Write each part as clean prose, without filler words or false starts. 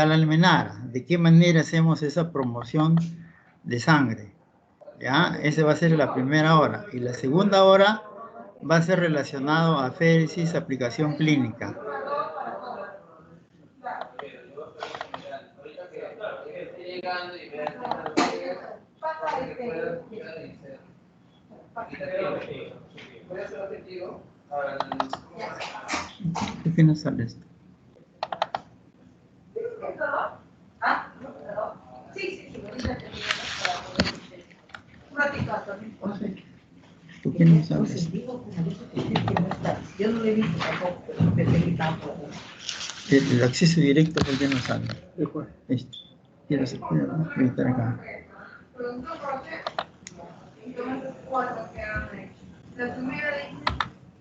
Almenara. ¿De qué manera hacemos esa promoción de sangre? ¿Ya? Esa va a ser la primera hora. Y la segunda hora va a ser relacionado a féresis, aplicación clínica. ¿Por qué no sale esto? ¿Por qué no sale esto? Yo no le he visto tampoco, pero el acceso directo, ¿por qué no sale? Esto. Quiero estar acá. La primera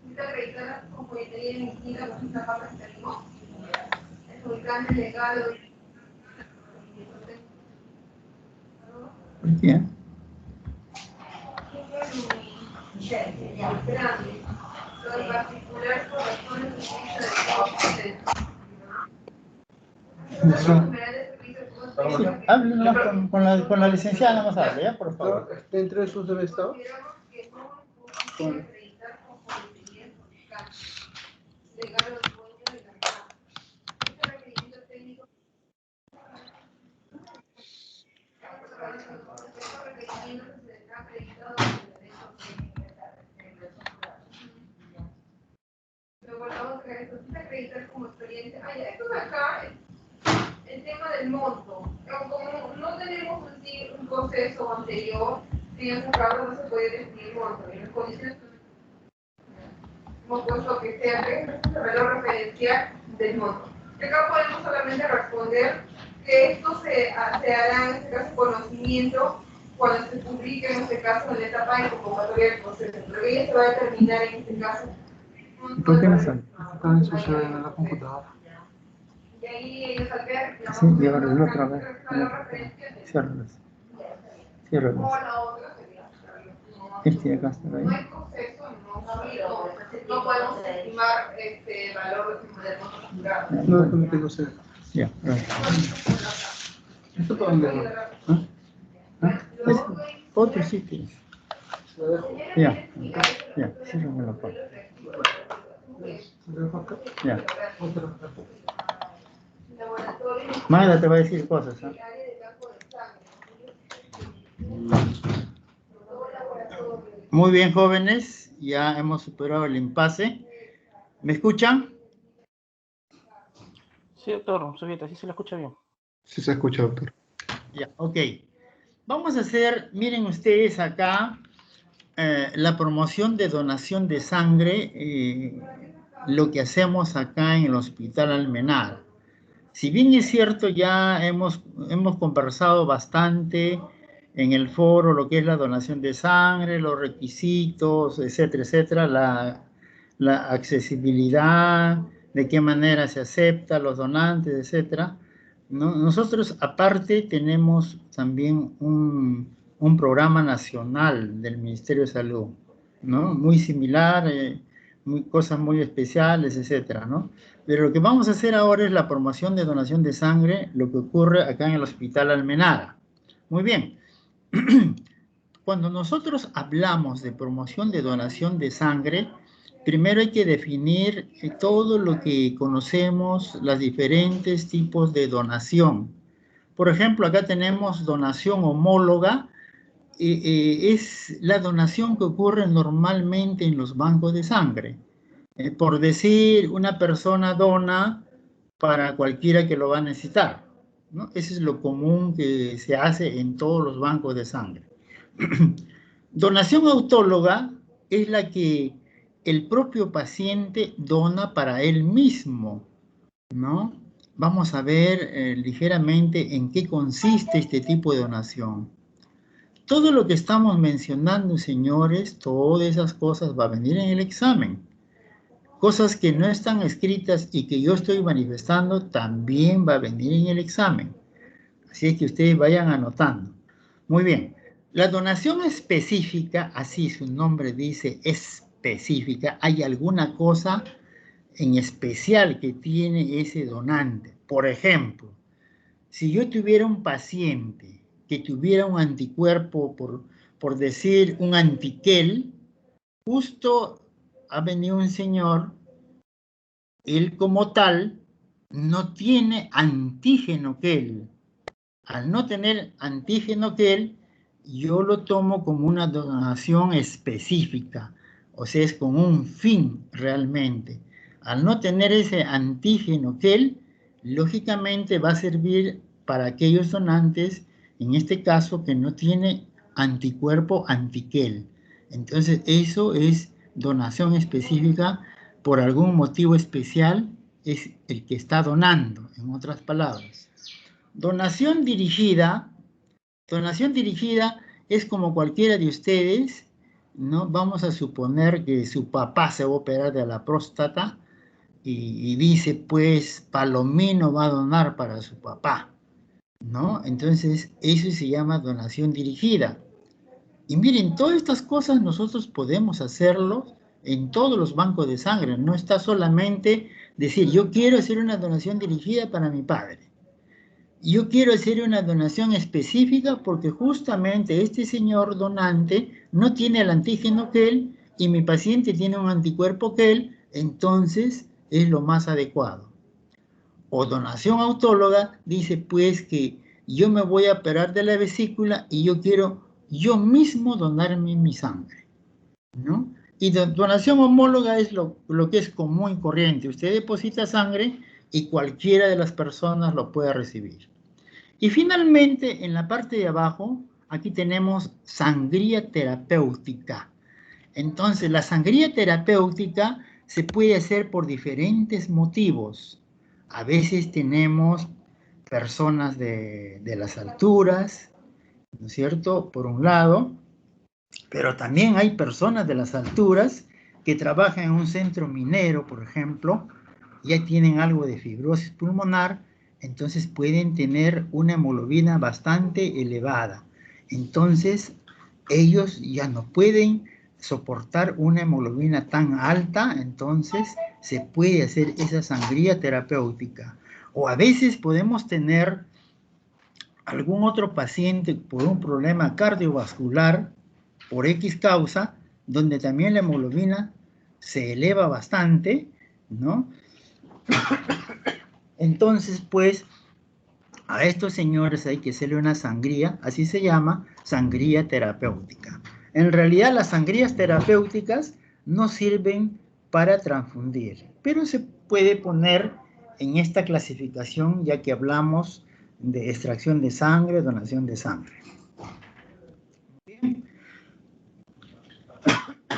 dice acreditar con folletería emitida con esta capa de limón. El fabricante legal. ¿Por qué? Lo particular corresponde Háblenos con la licenciada, nomás hable, ¿ya? Por favor. ¿Dentro de sus debe estar? Como experiencia. Esto de acá es el tema del monto. Como no tenemos así un proceso anterior, en ese caso no se puede definir monto. En las condiciones hemos puesto que sea el valor referencial del monto. Acá podemos solamente responder que esto se hará en este caso conocimiento cuando se publique en este caso en la etapa de convocatoria del proceso. Pero ella se va a determinar en este caso. ¿Por qué no sale? Está en su servidor en la computadora. Y ahí ellos al ver sí, llévalo otra vez. Ciérralas. Ciérralas. Este de acá está ahí. No hay proceso, no podemos estimar valor del monto facturado. No, no tengo sed. Ya, ¿Esto para dónde va? Es otro sitio. Ya, ciérrame la puerta. Ya. Magda te va a decir cosas, ¿eh? Muy bien, jóvenes, ya hemos superado el impasse. ¿Me escuchan? Sí, doctor, sí se la escucha bien. Sí se escucha, doctor. Ya, ok. Vamos a hacer, miren ustedes acá, la promoción de donación de sangre, lo que hacemos acá en el Hospital Almenara. Si bien es cierto, ya hemos conversado bastante en el foro lo que es la donación de sangre, los requisitos, etcétera, etcétera, la accesibilidad, de qué manera se acepta, los donantes, etcétera. ¿No? Nosotros, aparte, tenemos también un programa nacional del Ministerio de Salud, ¿no? Muy similar, cosas muy especiales, etcétera, ¿no? Pero lo que vamos a hacer ahora es la promoción de donación de sangre, lo que ocurre acá en el Hospital Almenara. Muy bien. Cuando nosotros hablamos de promoción de donación de sangre, primero hay que definir todo lo que conocemos, los diferentes tipos de donación. Por ejemplo, acá tenemos donación homóloga, es la donación que ocurre normalmente en los bancos de sangre. Por decir, una persona dona para cualquiera que lo va a necesitar, ¿no? Eso es lo común que se hace en todos los bancos de sangre. Donación autóloga es la que el propio paciente dona para él mismo, ¿no? Vamos a ver ligeramente en qué consiste este tipo de donación. Todo lo que estamos mencionando, señores, todas esas cosas va a venir en el examen. Cosas que no están escritas y que yo estoy manifestando también va a venir en el examen. Así es que ustedes vayan anotando. Muy bien. La donación específica, así su nombre dice específica, hay alguna cosa en especial que tiene ese donante. Por ejemplo, si yo tuviera un paciente que tuviera un anticuerpo, por decir, un antiquel, justo ha venido un señor, él como tal no tiene antígeno que él. Al no tener antígeno que él, yo lo tomo como una donación específica, o sea, es con un fin realmente. Al no tener ese antígeno que él, lógicamente va a servir para aquellos donantes, en este caso, que no tiene anticuerpo antiquel. Entonces, eso es donación específica por algún motivo especial, es el que está donando, en otras palabras. Donación dirigida es como cualquiera de ustedes, ¿no? Vamos a suponer que su papá se va a operar de la próstata y dice, pues, Palomino va a donar para su papá, ¿no? Entonces, eso se llama donación dirigida. Y miren, todas estas cosas nosotros podemos hacerlo en todos los bancos de sangre. No está solamente decir, yo quiero hacer una donación dirigida para mi padre. Yo quiero hacer una donación específica porque justamente este señor donante no tiene el antígeno que él y mi paciente tiene un anticuerpo que él, entonces es lo más adecuado. O donación autóloga dice pues que yo me voy a operar de la vesícula y yo quiero yo mismo donarme mi sangre, ¿no? Y donación homóloga es lo que es común y corriente. Usted deposita sangre y cualquiera de las personas lo puede recibir. Y finalmente, en la parte de abajo, aquí tenemos sangría terapéutica. Entonces, la sangría terapéutica se puede hacer por diferentes motivos. A veces tenemos personas de las alturas, ¿no es cierto? Por un lado, pero también hay personas de las alturas que trabajan en un centro minero, por ejemplo, ya tienen algo de fibrosis pulmonar, entonces pueden tener una hemoglobina bastante elevada. Entonces, ellos ya no pueden soportar una hemoglobina tan alta, entonces se puede hacer esa sangría terapéutica. O a veces podemos tener algún otro paciente por un problema cardiovascular, por X causa, donde también la hemoglobina se eleva bastante, ¿no? Entonces, pues, a estos señores hay que hacerle una sangría, así se llama, sangría terapéutica. En realidad, las sangrías terapéuticas no sirven para transfundir, pero se puede poner en esta clasificación, ya que hablamos de extracción de sangre, donación de sangre. Bien.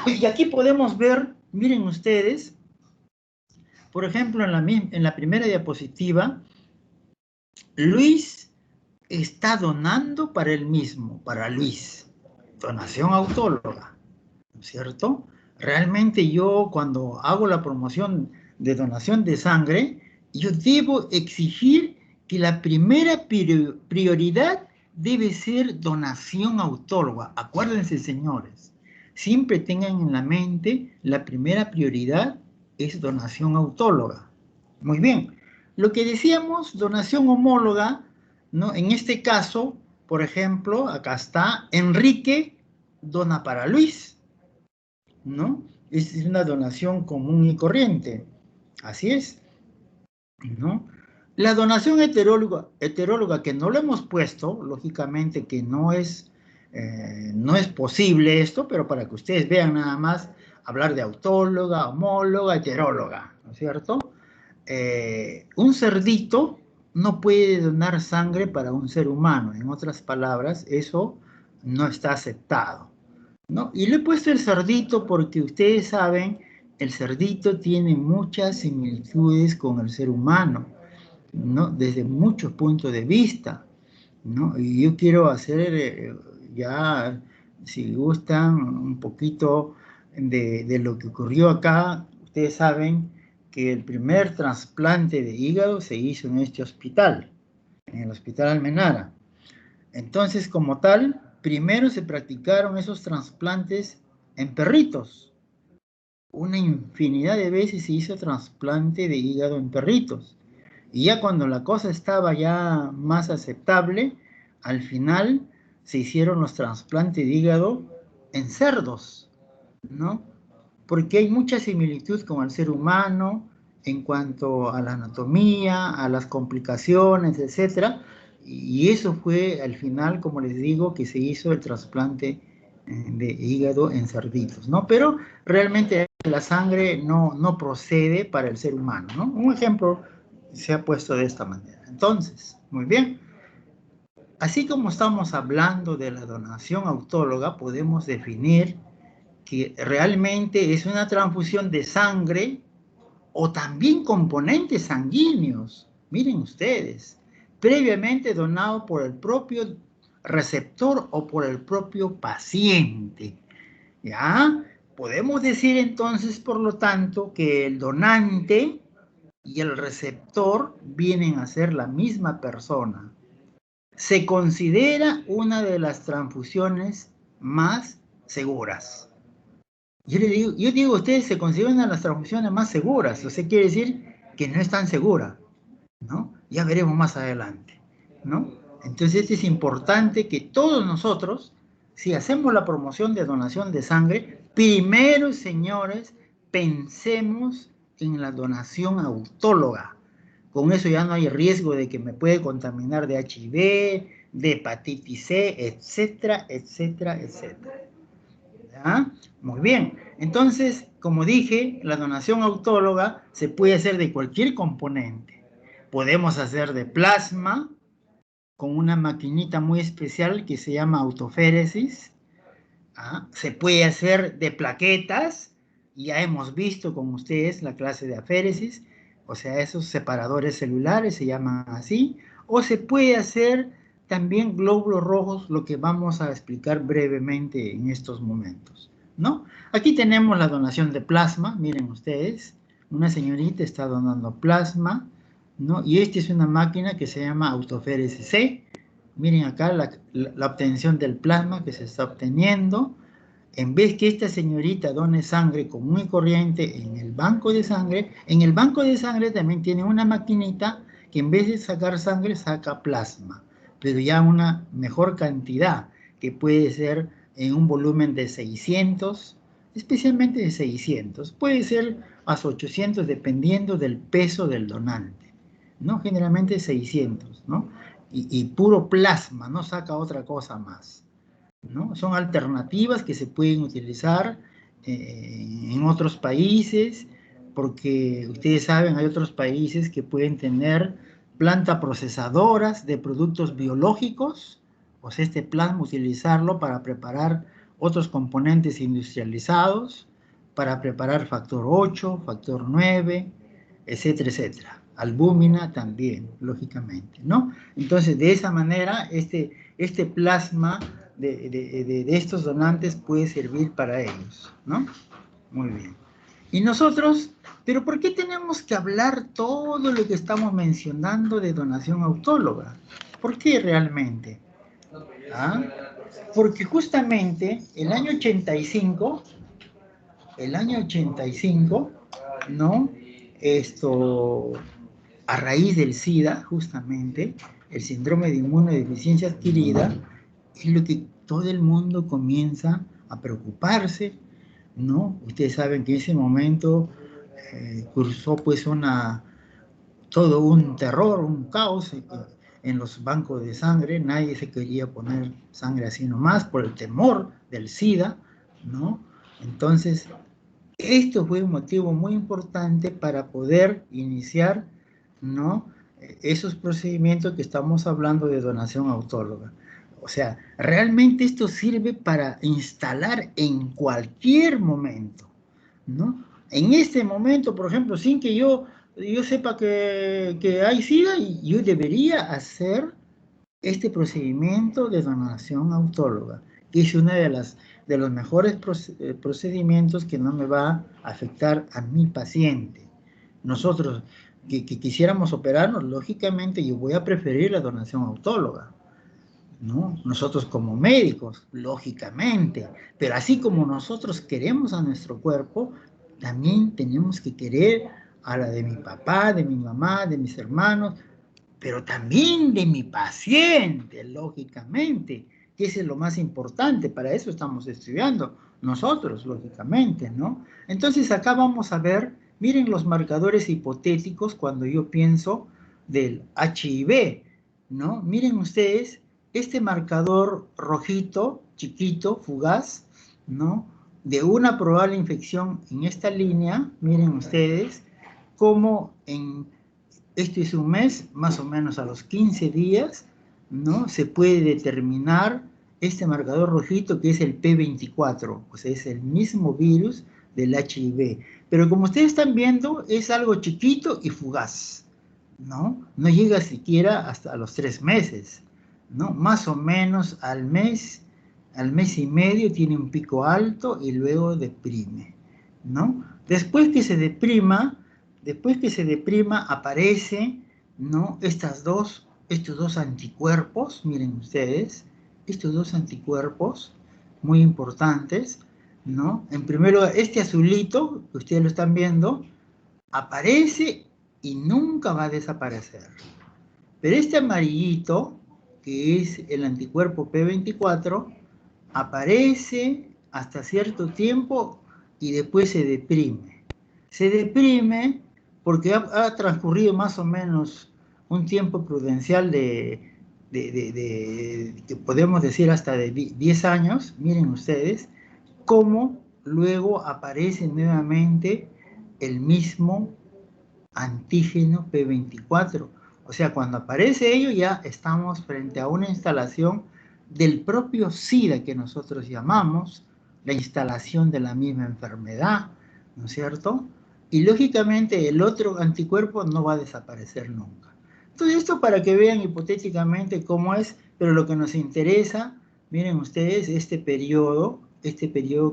Y aquí podemos ver, miren ustedes, por ejemplo, en la primera diapositiva, Luis está donando para él mismo, para Luis. Donación autóloga, ¿no es cierto? Realmente yo cuando hago la promoción de donación de sangre, yo debo exigir que la primera prioridad debe ser donación autóloga. Acuérdense, señores, siempre tengan en la mente la primera prioridad es donación autóloga. Muy bien. Lo que decíamos, donación homóloga, ¿no? En este caso, por ejemplo, acá está, Enrique dona para Luis, ¿no? Es una donación común y corriente. Así es, ¿no? La donación heteróloga que no lo hemos puesto, lógicamente que no es posible esto, pero para que ustedes vean nada más, hablar de autóloga, homóloga, heteróloga, ¿no es cierto? Un cerdito no puede donar sangre para un ser humano. En otras palabras, eso no está aceptado, ¿no? Y le he puesto el cerdito porque ustedes saben, el cerdito tiene muchas similitudes con el ser humano, ¿no? Desde muchos puntos de vista, ¿no? Y yo quiero hacer ya, si gustan, un poquito de lo que ocurrió acá. Ustedes saben que el primer trasplante de hígado se hizo en este hospital, en el Hospital Almenara. Entonces, como tal, primero se practicaron esos trasplantes en perritos. Una infinidad de veces se hizo trasplante de hígado en perritos. Y ya cuando la cosa estaba ya más aceptable, al final se hicieron los trasplantes de hígado en cerdos, ¿no? Porque hay mucha similitud con el ser humano en cuanto a la anatomía, a las complicaciones, etcétera. Y eso fue al final, como les digo, que se hizo el trasplante de hígado en cerditos, ¿no? Pero realmente la sangre no procede para el ser humano, ¿no? Un ejemplo se ha puesto de esta manera. Entonces, muy bien. Así como estamos hablando de la donación autóloga, podemos definir que realmente es una transfusión de sangre o también componentes sanguíneos, miren ustedes, previamente donado por el propio receptor o por el propio paciente. ¿Ya? Podemos decir entonces, por lo tanto, que el donante y el receptor vienen a ser la misma persona. Se considera una de las transfusiones más seguras. Yo digo, ustedes se consideran una de las transfusiones más seguras. O sea, quiere decir que no es tan segura, ¿no? Ya veremos más adelante, ¿no? Entonces es importante que todos nosotros, si hacemos la promoción de donación de sangre, primero, señores, pensemos en la donación autóloga. Con eso ya no hay riesgo de que me puede contaminar de HIV, de hepatitis C, etcétera, etcétera, etcétera. ¿Ya? Muy bien. Entonces, como dije, la donación autóloga se puede hacer de cualquier componente. Podemos hacer de plasma con una maquinita muy especial que se llama autoféresis. ¿Ah? Se puede hacer de plaquetas. Ya hemos visto con ustedes la clase de aféresis. O sea, esos separadores celulares se llaman así. O se puede hacer también glóbulos rojos, lo que vamos a explicar brevemente en estos momentos, ¿no? Aquí tenemos la donación de plasma, miren ustedes, una señorita está donando plasma, ¿no? Y esta es una máquina que se llama autoféresis C. Miren acá la obtención del plasma que se está obteniendo. En vez que esta señorita done sangre común y corriente en el banco de sangre también tiene una maquinita que en vez de sacar sangre saca plasma, pero ya una mejor cantidad, que puede ser en un volumen de 600, especialmente de 600, puede ser hasta 800 dependiendo del peso del donante, ¿no? Generalmente 600, ¿no? Y puro plasma, no saca otra cosa más, ¿no? Son alternativas que se pueden utilizar en otros países, porque ustedes saben, hay otros países que pueden tener plantas procesadoras de productos biológicos, o sea, este plasma utilizarlo para preparar otros componentes industrializados, para preparar factor 8, factor 9, etcétera, etcétera. Albúmina también, lógicamente, ¿no? Entonces, de esa manera, este plasma de estos donantes puede servir para ellos, ¿no? Muy bien. Y nosotros, pero ¿por qué tenemos que hablar todo lo que estamos mencionando de donación autóloga? ¿Por qué realmente? ¿Ah? Porque justamente el año 85, ¿no? A raíz del SIDA, justamente, el síndrome de inmunodeficiencia adquirida, es lo que todo el mundo comienza a preocuparse, ¿no? Ustedes saben que en ese momento cursó pues todo un terror, un caos en los bancos de sangre. Nadie se quería poner sangre así nomás por el temor del SIDA, ¿no? Entonces, esto fue un motivo muy importante para poder iniciar, ¿no?, esos procedimientos que estamos hablando de donación autóloga. O sea, realmente esto sirve para instalar en cualquier momento, ¿no? En este momento, por ejemplo, sin que yo sepa que hay SIDA, yo debería hacer este procedimiento de donación autóloga, que es una de los mejores procedimientos que no me va a afectar a mi paciente. Nosotros que quisiéramos operarnos, lógicamente yo voy a preferir la donación autóloga, ¿no? Nosotros como médicos, lógicamente, pero así como nosotros queremos a nuestro cuerpo, también tenemos que querer a la de mi papá, de mi mamá, de mis hermanos, pero también de mi paciente, lógicamente, que ese es lo más importante, para eso estamos estudiando nosotros, lógicamente, ¿no? Entonces acá vamos a ver, miren los marcadores hipotéticos cuando yo pienso del HIV, ¿no? Miren ustedes, este marcador rojito, chiquito, fugaz, ¿no? De una probable infección en esta línea, miren ustedes, como este es un mes, más o menos a los 15 días, ¿no? Se puede determinar este marcador rojito que es el P24, o sea, es el mismo virus del HIV. Pero como ustedes están viendo, es algo chiquito y fugaz, ¿no? No llega siquiera hasta los 3 meses, ¿no? Más o menos al mes y medio tiene un pico alto y luego deprime, ¿no? Después que se deprima aparece, ¿no? Estos dos anticuerpos, miren ustedes, estos dos anticuerpos muy importantes, ¿no? En primer lugar, este azulito, que ustedes lo están viendo, aparece y nunca va a desaparecer. Pero este amarillito, que es el anticuerpo P24, aparece hasta cierto tiempo y después se deprime. Se deprime porque ha transcurrido más o menos un tiempo prudencial que podemos decir hasta de 10 años, miren ustedes, cómo luego aparece nuevamente el mismo antígeno P24. O sea, cuando aparece ello ya estamos frente a una instalación del propio SIDA que nosotros llamamos, la instalación de la misma enfermedad, ¿no es cierto? Y lógicamente el otro anticuerpo no va a desaparecer nunca. Entonces esto para que vean hipotéticamente cómo es, pero lo que nos interesa, miren ustedes, este periodo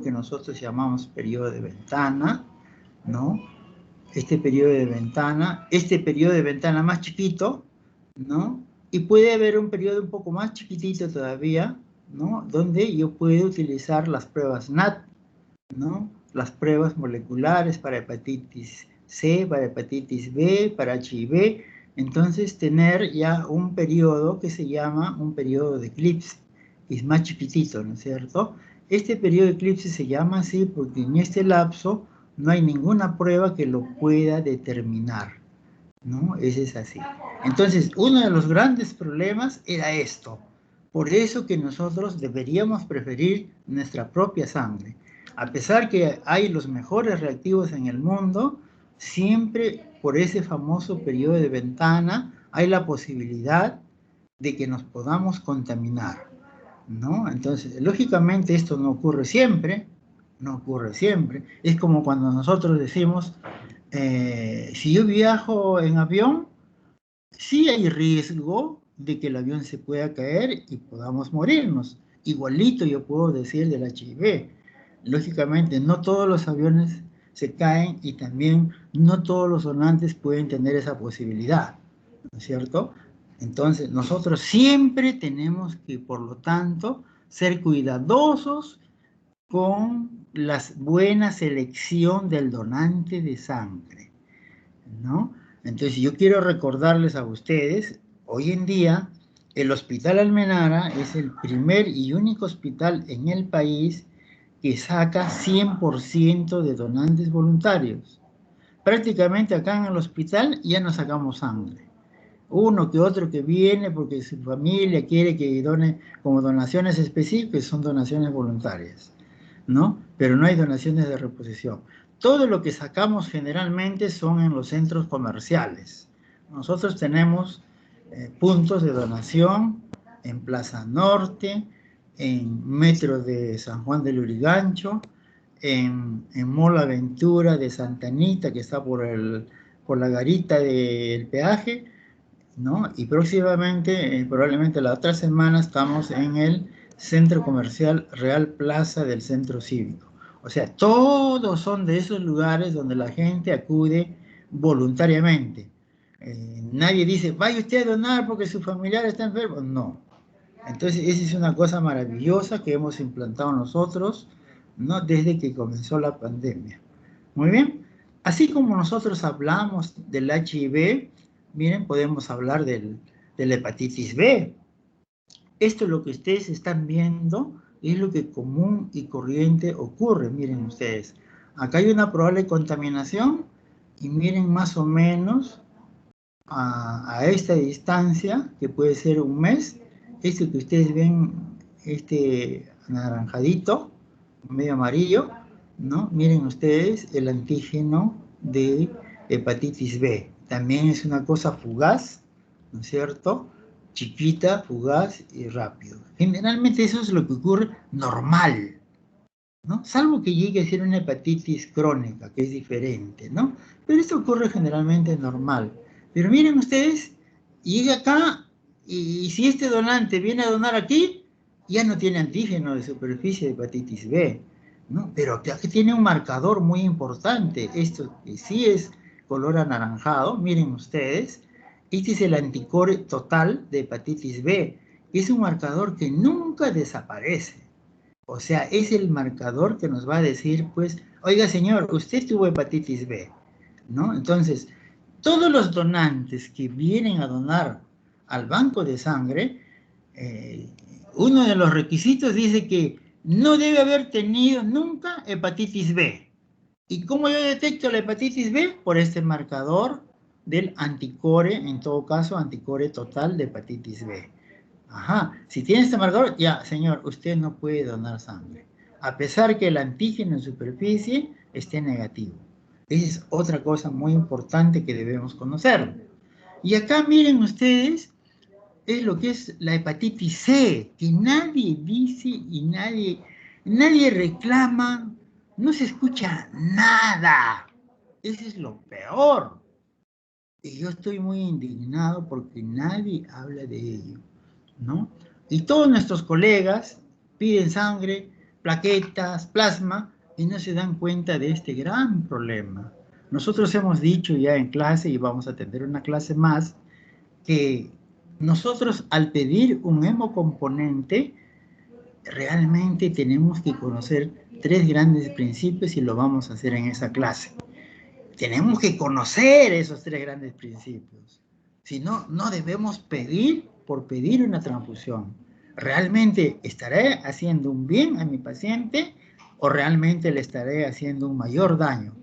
que nosotros llamamos periodo de ventana, ¿no? Este periodo de ventana más chiquito, ¿no? Y puede haber un periodo un poco más chiquitito todavía, ¿no? Donde yo puedo utilizar las pruebas NAT, ¿no? Las pruebas moleculares para hepatitis C, para hepatitis B, para HIV. Entonces, tener ya un periodo que se llama un periodo de eclipse, que es más chiquitito, ¿no es cierto? Este periodo de eclipse se llama así porque en este lapso no hay ninguna prueba que lo pueda determinar, ¿no? Ese es así. Entonces, uno de los grandes problemas era esto. Por eso que nosotros deberíamos preferir nuestra propia sangre. A pesar que hay los mejores reactivos en el mundo, siempre por ese famoso periodo de ventana hay la posibilidad de que nos podamos contaminar, ¿no? Entonces, lógicamente esto no ocurre siempre, Es como cuando nosotros decimos, si yo viajo en avión, sí hay riesgo de que el avión se pueda caer y podamos morirnos. Igualito yo puedo decir del HIV. Lógicamente, no todos los aviones se caen y también no todos los donantes pueden tener esa posibilidad, ¿no es cierto? Entonces, nosotros siempre tenemos que, por lo tanto, ser cuidadosos con la buena selección del donante de sangre, ¿no? Entonces yo quiero recordarles a ustedes, hoy en día el Hospital Almenara es el primer y único hospital en el país que saca 100% de donantes voluntarios. Prácticamente acá en el hospital ya no sacamos sangre. Uno que otro que viene porque su familia quiere que done como donaciones específicas, son donaciones voluntarias, ¿no? Pero no hay donaciones de reposición. Todo lo que sacamos generalmente son en los centros comerciales. Nosotros tenemos puntos de donación en Plaza Norte, en Metro de San Juan del Lurigancho, en Mall Aventura de Santa Anita, que está por la garita del peaje, ¿no? Y próximamente, probablemente la otra semana, estamos en el Centro Comercial Real Plaza del Centro Cívico. O sea, todos son de esos lugares donde la gente acude voluntariamente. Nadie dice, vaya usted a donar porque su familiar está enfermo. No. Entonces, esa es una cosa maravillosa que hemos implantado nosotros, ¿no? Desde que comenzó la pandemia. Muy bien. Así como nosotros hablamos del HIV, miren, podemos hablar de la hepatitis B. Esto es lo que ustedes están viendo, es lo que común y corriente ocurre. Miren ustedes, acá hay una probable contaminación y miren más o menos a esta distancia, que puede ser un mes, esto que ustedes ven, este anaranjadito, medio amarillo, ¿no? Miren ustedes el antígeno de hepatitis B. También es una cosa fugaz, ¿no es cierto? Chiquita, fugaz y rápido. Generalmente eso es lo que ocurre normal, ¿no? Salvo que llegue a ser una hepatitis crónica, que es diferente, ¿no? Pero esto ocurre generalmente normal. Pero miren ustedes, llega acá y si este donante viene a donar aquí, ya no tiene antígeno de superficie de hepatitis B, ¿no? Pero aquí tiene un marcador muy importante, esto que sí es color anaranjado, miren ustedes, este es el anticore total de hepatitis B, es un marcador que nunca desaparece. O sea, es el marcador que nos va a decir, pues, oiga señor, usted tuvo hepatitis B, ¿no? Entonces, todos los donantes que vienen a donar al banco de sangre, uno de los requisitos dice que no debe haber tenido nunca hepatitis B. ¿Y cómo yo detecto la hepatitis B? Por este marcador del anticore, en todo caso, anticore total de hepatitis B. Ajá, si tiene este marcador, ya, señor, usted no puede donar sangre, a pesar que el antígeno en superficie esté negativo. Esa es otra cosa muy importante que debemos conocer. Y acá miren ustedes, es lo que es la hepatitis C, que nadie dice y nadie reclama, no se escucha nada. Eso es lo peor. Y yo estoy muy indignado porque nadie habla de ello, ¿no? Y todos nuestros colegas piden sangre, plaquetas, plasma, y no se dan cuenta de este gran problema. Nosotros hemos dicho ya en clase, y vamos a tener una clase más, que nosotros al pedir un hemocomponente, realmente tenemos que conocer 3 grandes principios y lo vamos a hacer en esa clase. Tenemos que conocer esos 3 grandes principios. Si no, no debemos pedir por pedir una transfusión. ¿Realmente estaré haciendo un bien a mi paciente o realmente le estaré haciendo un mayor daño?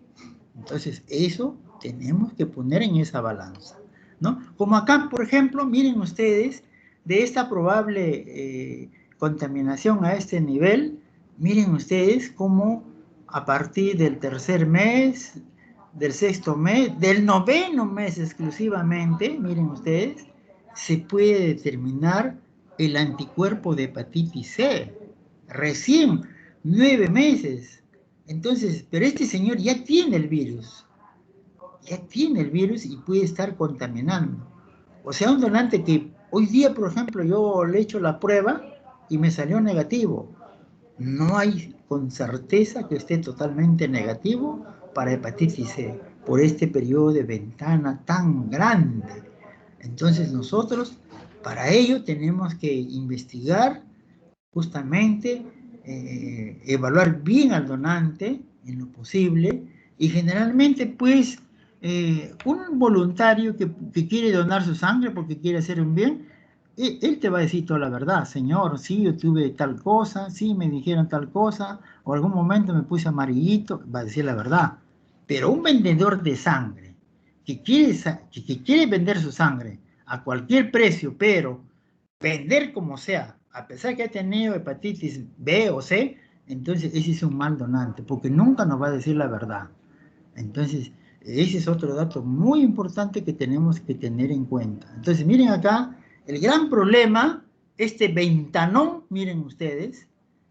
Entonces, eso tenemos que poner en esa balanza, ¿no? Como acá, por ejemplo, miren ustedes, de esta probable contaminación a este nivel, miren ustedes cómo a partir del 3er mes, del 6º mes, del 9º mes exclusivamente, miren ustedes, se puede determinar el anticuerpo de hepatitis C. Recién 9 meses. Entonces, pero este señor ya tiene el virus y puede estar contaminando. O sea, un donante que hoy día, por ejemplo, yo le he hecho la prueba y me salió negativo. No hay con certeza que esté totalmente negativo para hepatitis C por este periodo de ventana tan grande. Entonces nosotros, para ello, tenemos que investigar justamente, evaluar bien al donante en lo posible y generalmente pues un voluntario que quiere donar su sangre porque quiere hacer un bien, él te va a decir toda la verdad, señor, sí, yo tuve tal cosa, sí, me dijeron tal cosa, o algún momento me puse amarillito, va a decir la verdad. Pero un vendedor de sangre que quiere vender su sangre a cualquier precio, pero vender como sea, a pesar que ha tenido hepatitis B o C, entonces ese es un mal donante, porque nunca nos va a decir la verdad. Entonces, ese es otro dato muy importante que tenemos que tener en cuenta. Entonces, miren acá, el gran problema, este ventanón, miren ustedes,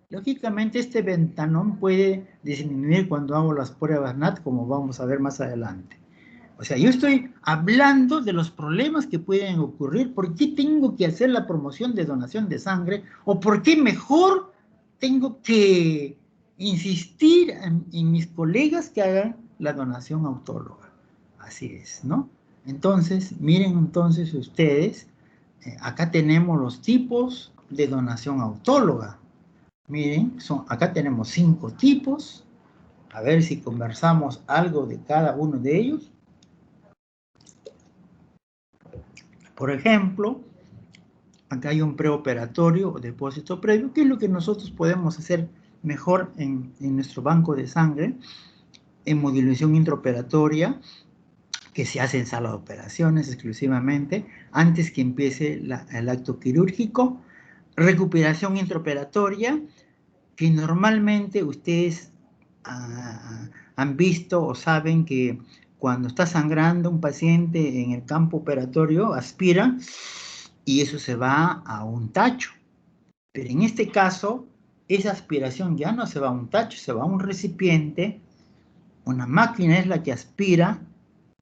lógicamente este ventanón puede disminuir cuando hago las pruebas NAT, como vamos a ver más adelante. O sea, yo estoy hablando de los problemas que pueden ocurrir, por qué tengo que hacer la promoción de donación de sangre, o por qué mejor tengo que insistir en mis colegas que hagan la donación autóloga. Así es, ¿no? Entonces, miren entonces ustedes, acá tenemos los tipos de donación autóloga. Miren, acá tenemos 5 tipos. A ver si conversamos algo de cada uno de ellos. Por ejemplo, acá hay un preoperatorio o depósito previo, que es lo que nosotros podemos hacer mejor en nuestro banco de sangre, en modulación intraoperatoria, que se hace en sala de operaciones exclusivamente, antes que empiece el acto quirúrgico. Recuperación intraoperatoria, que normalmente ustedes han visto o saben que cuando está sangrando un paciente en el campo operatorio, aspira y eso se va a un tacho. Pero en este caso, esa aspiración ya no se va a un tacho, se va a un recipiente. Una máquina es la que aspira,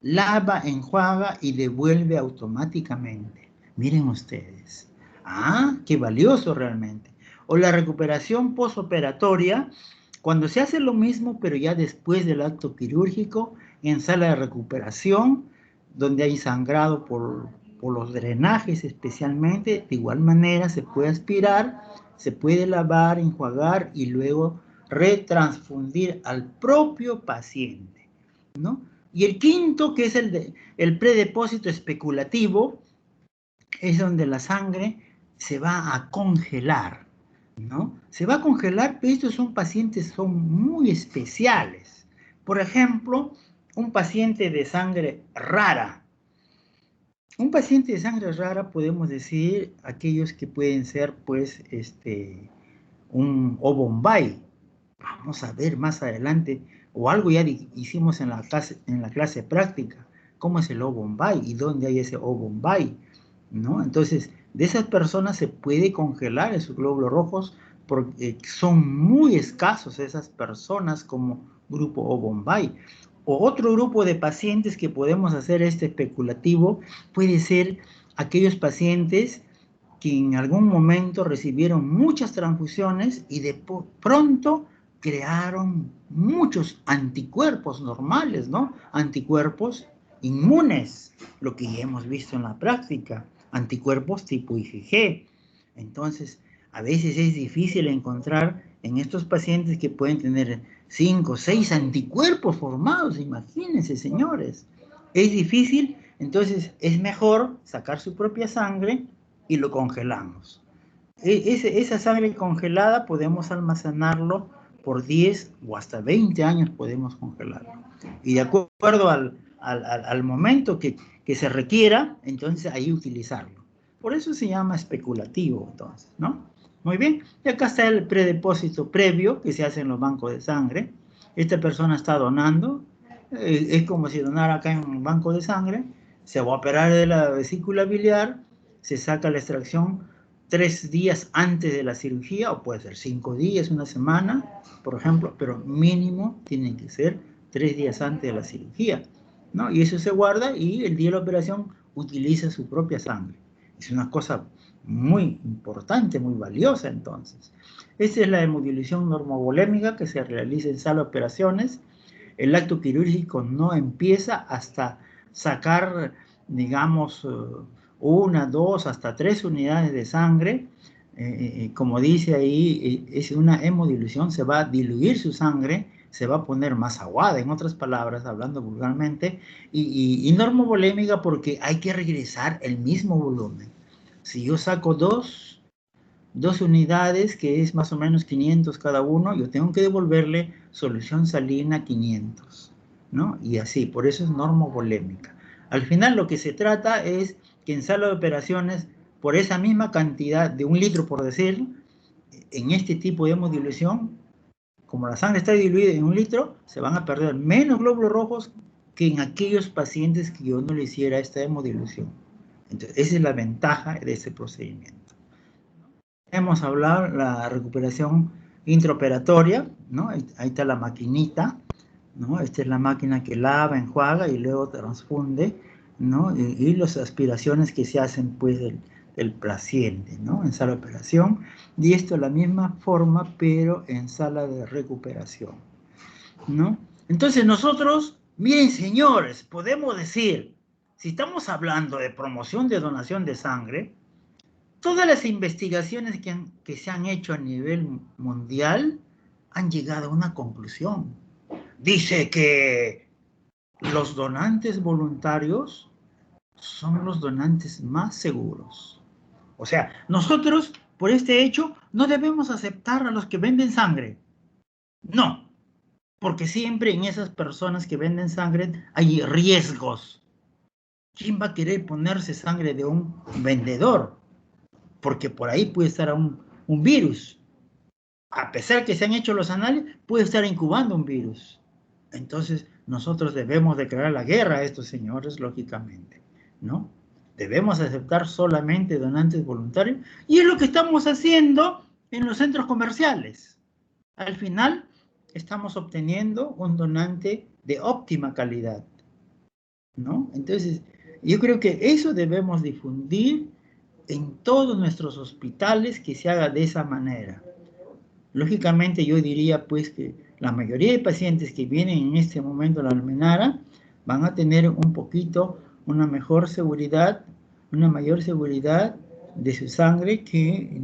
lava, enjuaga y devuelve automáticamente. Miren ustedes. Ah, qué valioso realmente. O la recuperación posoperatoria, cuando se hace lo mismo, pero ya después del acto quirúrgico, en sala de recuperación, donde hay sangrado por los drenajes especialmente, de igual manera se puede aspirar, se puede lavar, enjuagar y luego retransfundir al propio paciente, ¿no? Y el quinto, que es el predepósito especulativo, es donde la sangre se va a congelar, ¿no? Se va a congelar, pero estos son pacientes, son muy especiales. Por ejemplo, un paciente de sangre rara. Un paciente de sangre rara podemos decir aquellos que pueden ser, pues, un O Bombay. Vamos a ver más adelante, o algo ya hicimos en la clase práctica, cómo es el O Bombay y dónde hay ese O Bombay, ¿no? Entonces, de esas personas se puede congelar esos glóbulos rojos porque son muy escasos esas personas como grupo O Bombay. O otro grupo de pacientes que podemos hacer especulativo puede ser aquellos pacientes que en algún momento recibieron muchas transfusiones y de pronto crearon muchos anticuerpos normales, ¿no? Anticuerpos inmunes, lo que ya hemos visto en la práctica, anticuerpos tipo IgG. Entonces, a veces es difícil encontrar en estos pacientes que pueden tener 5 o 6 anticuerpos formados, imagínense, señores. Es difícil, entonces es mejor sacar su propia sangre y lo congelamos. Esa sangre congelada podemos almacenarlo por 10 o hasta 20 años podemos congelarlo. Y de acuerdo al momento que se requiera, entonces ahí utilizarlo. Por eso se llama especulativo, entonces, ¿no? Muy bien. Y acá está el predepósito previo que se hace en los bancos de sangre. Esta persona está donando. Es como si donara acá en un banco de sangre. Se va a operar de la vesícula biliar. Se saca la extracción 3 días antes de la cirugía, o puede ser 5 días, una semana, por ejemplo, pero mínimo tienen que ser 3 días antes de la cirugía, ¿no? Y eso se guarda y el día de la operación utiliza su propia sangre. Es una cosa muy importante, muy valiosa entonces. Esta es la hemodilución normovolémica que se realiza en sala de operaciones. El acto quirúrgico no empieza hasta sacar, digamos, 1, 2, hasta 3 unidades de sangre. Como dice ahí, es una hemodilución, se va a diluir su sangre, se va a poner más aguada, en otras palabras, hablando vulgarmente, y normovolémica porque hay que regresar el mismo volumen. Si yo saco dos unidades, que es más o menos 500 cada uno, yo tengo que devolverle solución salina 500, ¿no? Y así, por eso es normovolémica. Al final lo que se trata es que en sala de operaciones, por esa misma cantidad de 1 litro, por decir, en este tipo de hemodilución, como la sangre está diluida en 1 litro, se van a perder menos glóbulos rojos que en aquellos pacientes que yo no le hiciera esta hemodilución. Entonces, esa es la ventaja de ese procedimiento. Hemos hablado de la recuperación intraoperatoria, ¿no? Ahí está la maquinita, ¿no? Esta es la máquina que lava, enjuaga y luego transfunde, ¿no? Y las aspiraciones que se hacen, pues, del paciente, ¿no? En sala de operación. Y esto es la misma forma, pero en sala de recuperación, ¿no? Entonces nosotros, miren, señores, podemos decir, si estamos hablando de promoción de donación de sangre, todas las investigaciones que se han hecho a nivel mundial han llegado a una conclusión. dice que los donantes voluntarios son los donantes más seguros. O sea, nosotros, por este hecho, no debemos aceptar a los que venden sangre. No, porque siempre en esas personas que venden sangre hay riesgos. ¿Quién va a querer ponerse sangre de un vendedor? Porque por ahí puede estar un virus. A pesar que se han hecho los análisis, puede estar incubando un virus. Entonces, nosotros debemos declarar la guerra a estos señores, lógicamente, ¿no? Debemos aceptar solamente donantes voluntarios, y es lo que estamos haciendo en los centros comerciales. Al final, estamos obteniendo un donante de óptima calidad, ¿no? Entonces, yo creo que eso debemos difundir en todos nuestros hospitales, que se haga de esa manera. Lógicamente yo diría pues que la mayoría de pacientes que vienen en este momento a la Almenara van a tener un poquito, una mejor seguridad, una mayor seguridad de su sangre, que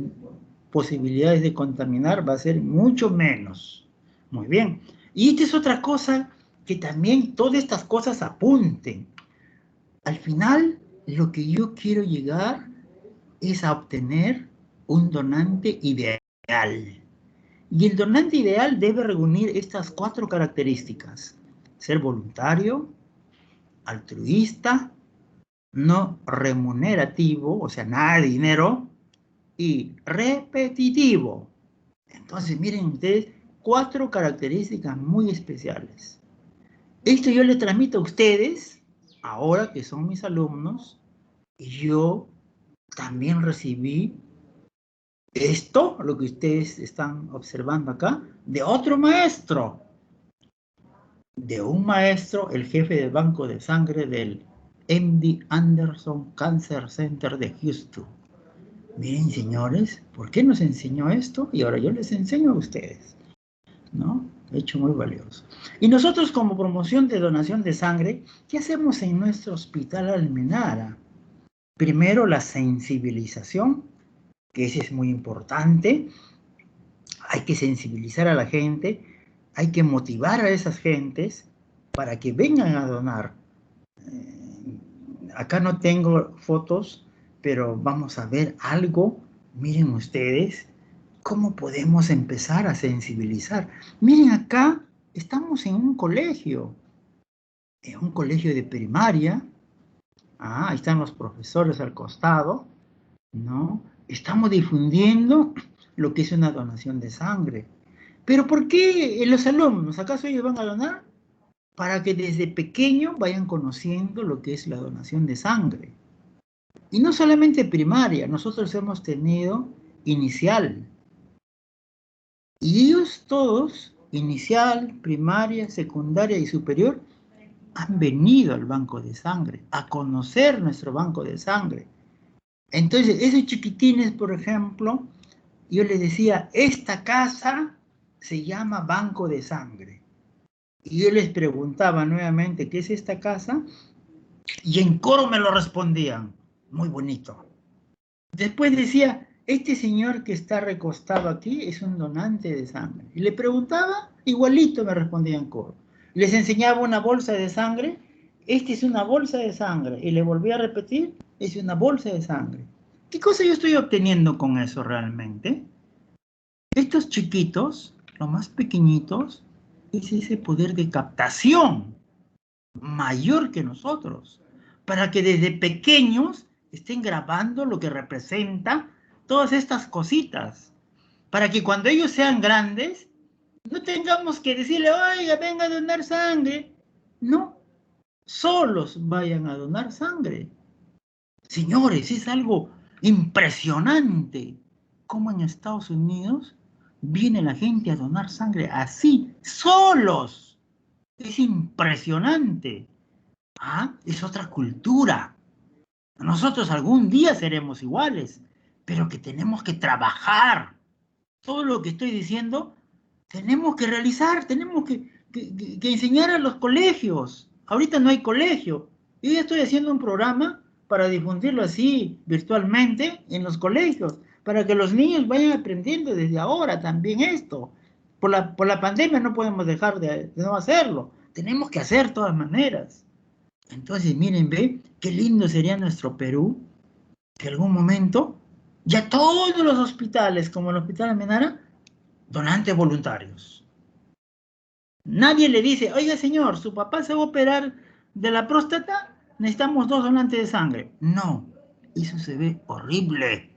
posibilidades de contaminar va a ser mucho menos. Muy bien. Y esta es otra cosa que también todas estas cosas apunten. Al final, lo que yo quiero llegar es a obtener un donante ideal. Y el donante ideal debe reunir estas 4 características: ser voluntario, altruista, no remunerativo, o sea, nada de dinero, y repetitivo. Entonces, miren ustedes, 4 características muy especiales. Esto yo le transmito a ustedes, ahora que son mis alumnos, y yo también recibí esto, lo que ustedes están observando acá, de otro maestro. De un maestro, el jefe del banco de sangre del MD Anderson Cancer Center de Houston. Miren, señores, ¿por qué nos enseñó esto? Y ahora yo les enseño a ustedes, ¿no? Hecho muy valioso. Y nosotros, como promoción de donación de sangre, ¿qué hacemos en nuestro hospital Almenara? Primero, la sensibilización, que ese es muy importante. Hay que sensibilizar a la gente, hay que motivar a esas gentes para que vengan a donar. Acá no tengo fotos, pero vamos a ver algo. Miren ustedes cómo podemos empezar a sensibilizar. Miren, acá estamos en un colegio de primaria. Ahí están los profesores al costado, ¿no? Estamos difundiendo lo que es una donación de sangre. ¿Pero por qué los alumnos? ¿Acaso ellos van a donar? Para que desde pequeño vayan conociendo lo que es la donación de sangre. Y no solamente primaria, nosotros hemos tenido inicial. Y ellos todos, inicial, primaria, secundaria y superior, han venido al banco de sangre, a conocer nuestro banco de sangre. Entonces, esos chiquitines, por ejemplo, yo les decía, esta casa se llama Banco de Sangre. Y yo les preguntaba nuevamente, ¿qué es esta casa? Y en coro me lo respondían, muy bonito. Después decía, este señor que está recostado aquí es un donante de sangre. Y le preguntaba, igualito me respondían en coro. Les enseñaba una bolsa de sangre, esta es una bolsa de sangre. Y le volví a repetir, es una bolsa de sangre. ¿Qué cosa yo estoy obteniendo con eso realmente? Estos chiquitos, los más pequeñitos, es ese poder de captación mayor que nosotros, para que desde pequeños estén grabando lo que representa todas estas cositas, para que cuando ellos sean grandes, no tengamos que decirle, oiga, venga a donar sangre. No, solos vayan a donar sangre. Señores, es algo impresionante cómo en Estados Unidos viene la gente a donar sangre así, solos. Es impresionante. Es otra cultura. Nosotros algún día seremos iguales, pero que tenemos que trabajar. Todo lo que estoy diciendo, tenemos que realizar, tenemos que enseñar a los colegios. Ahorita no hay colegio. Yo ya estoy haciendo un programa para difundirlo así virtualmente en los colegios, para que los niños vayan aprendiendo desde ahora también esto. por la pandemia no podemos dejar de no hacerlo. Tenemos que hacer de todas maneras. Entonces, miren, ve, qué lindo sería nuestro Perú, que en algún momento ya todos los hospitales, como el Hospital Almenara, donantes voluntarios. Nadie le dice, oiga señor, su papá se va a operar de la próstata, necesitamos 2 donantes de sangre. No, eso se ve horrible.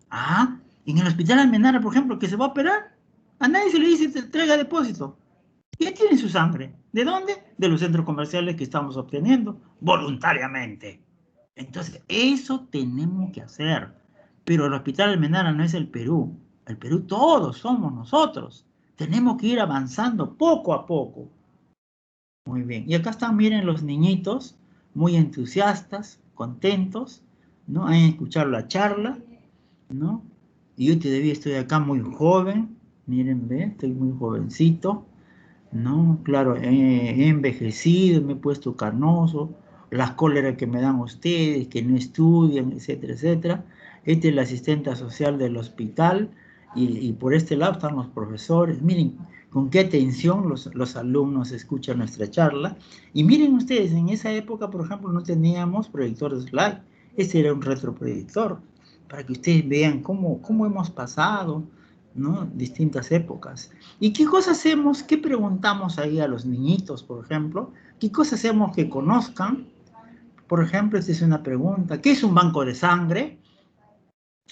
Ah, en el Hospital Almenara, por ejemplo, que se va a operar, a nadie se le dice, traiga depósito. Ya tienen su sangre. ¿De dónde? De los centros comerciales que estamos obteniendo voluntariamente. Entonces, eso tenemos que hacer. Pero el Hospital Almenara no es el Perú. El Perú todos somos nosotros. Tenemos que ir avanzando poco a poco. Muy bien. Y acá están, miren, los niñitos, muy entusiastas, contentos, ¿no? Han escuchado la charla, ¿no? Y yo todavía estoy acá muy joven. Miren, ve, estoy muy jovencito. No, claro, he envejecido, me he puesto carnoso, las cóleras que me dan ustedes, que no estudian, etcétera, etcétera. Este es el asistente social del hospital y por este lado están los profesores. Miren con qué atención los alumnos escuchan nuestra charla. Y miren ustedes, en esa época, por ejemplo, no teníamos proyector de slide. Este era un retroproyector, para que ustedes vean cómo hemos pasado, ¿no? Distintas épocas. ¿Y qué cosas hacemos? ¿Qué preguntamos ahí a los niñitos, por ejemplo? ¿Qué cosas hacemos que conozcan? Por ejemplo, esta es una pregunta. ¿Qué es un banco de sangre?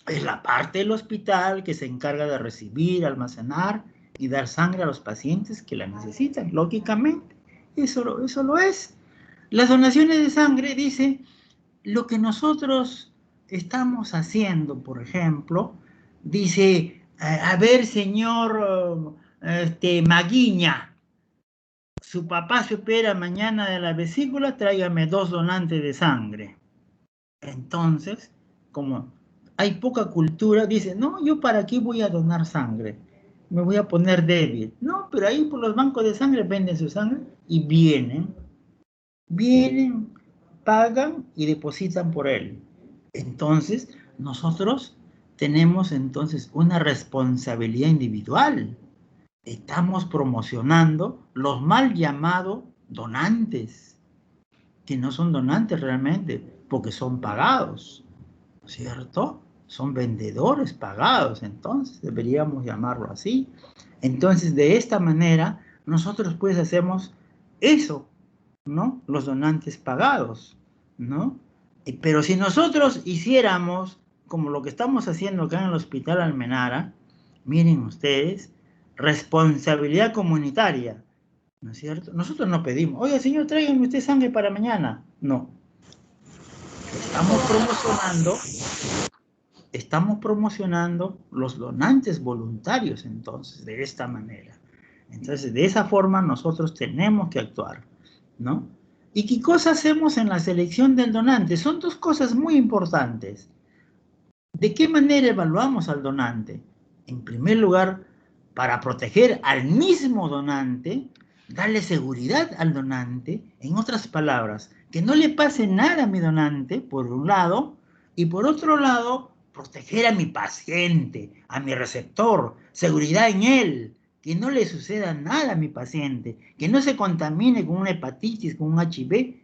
Es la parte del hospital que se encarga de recibir, almacenar y dar sangre a los pacientes que la necesitan. Lógicamente, eso lo es. Las donaciones de sangre, dice, lo que nosotros estamos haciendo, por ejemplo, dice, a ver, señor Maguiña, su papá se opera mañana de la vesícula, tráigame 2 donantes de sangre. Entonces, como hay poca cultura, dice, no, yo para qué voy a donar sangre, me voy a poner débil. No, pero ahí por los bancos de sangre venden su sangre y vienen, pagan y depositan por él. Entonces, nosotros tenemos entonces una responsabilidad individual. Estamos promocionando los mal llamados donantes, que no son donantes realmente, porque son pagados, ¿cierto? Son vendedores pagados, entonces deberíamos llamarlo así. Entonces, de esta manera, nosotros pues hacemos eso, ¿no? Los donantes pagados, ¿no? Pero si nosotros hiciéramos como lo que estamos haciendo acá en el Hospital Almenara, miren ustedes, responsabilidad comunitaria, ¿no es cierto? Nosotros no pedimos, oiga señor, tráiganme usted sangre para mañana. No. Estamos promocionando los donantes voluntarios, entonces, de esta manera. Entonces, de esa forma nosotros tenemos que actuar, ¿no? ¿Y qué cosa hacemos en la selección del donante? Son 2 cosas muy importantes. ¿De qué manera evaluamos al donante? En primer lugar, para proteger al mismo donante, darle seguridad al donante, en otras palabras, que no le pase nada a mi donante, por un lado, y por otro lado, proteger a mi paciente, a mi receptor, seguridad en él, que no le suceda nada a mi paciente, que no se contamine con una hepatitis, con un HIV.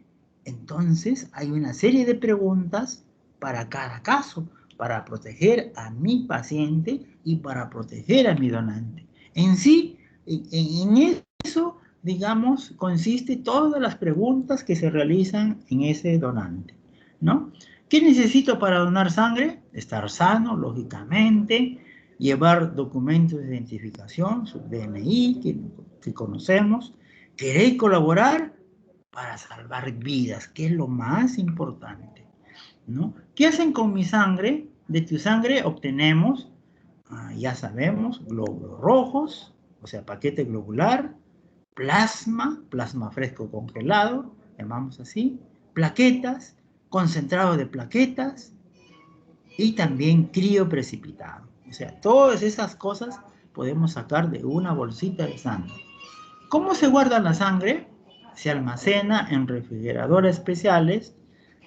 Entonces, hay una serie de preguntas para cada caso, para proteger a mi paciente y para proteger a mi donante. En sí, en eso, digamos, consiste todas las preguntas que se realizan en ese donante, ¿no? ¿Qué necesito para donar sangre? Estar sano, lógicamente, llevar documentos de identificación, su DNI, que conocemos, querer colaborar para salvar vidas, que es lo más importante, ¿no? ¿Qué hacen con mi sangre? De tu sangre obtenemos, ya sabemos, glóbulos rojos, o sea, paquete globular, plasma fresco congelado, llamamos así, plaquetas, concentrado de plaquetas y también crioprecipitado. O sea, todas esas cosas podemos sacar de una bolsita de sangre. ¿Cómo se guarda la sangre? Se almacena en refrigeradores especiales,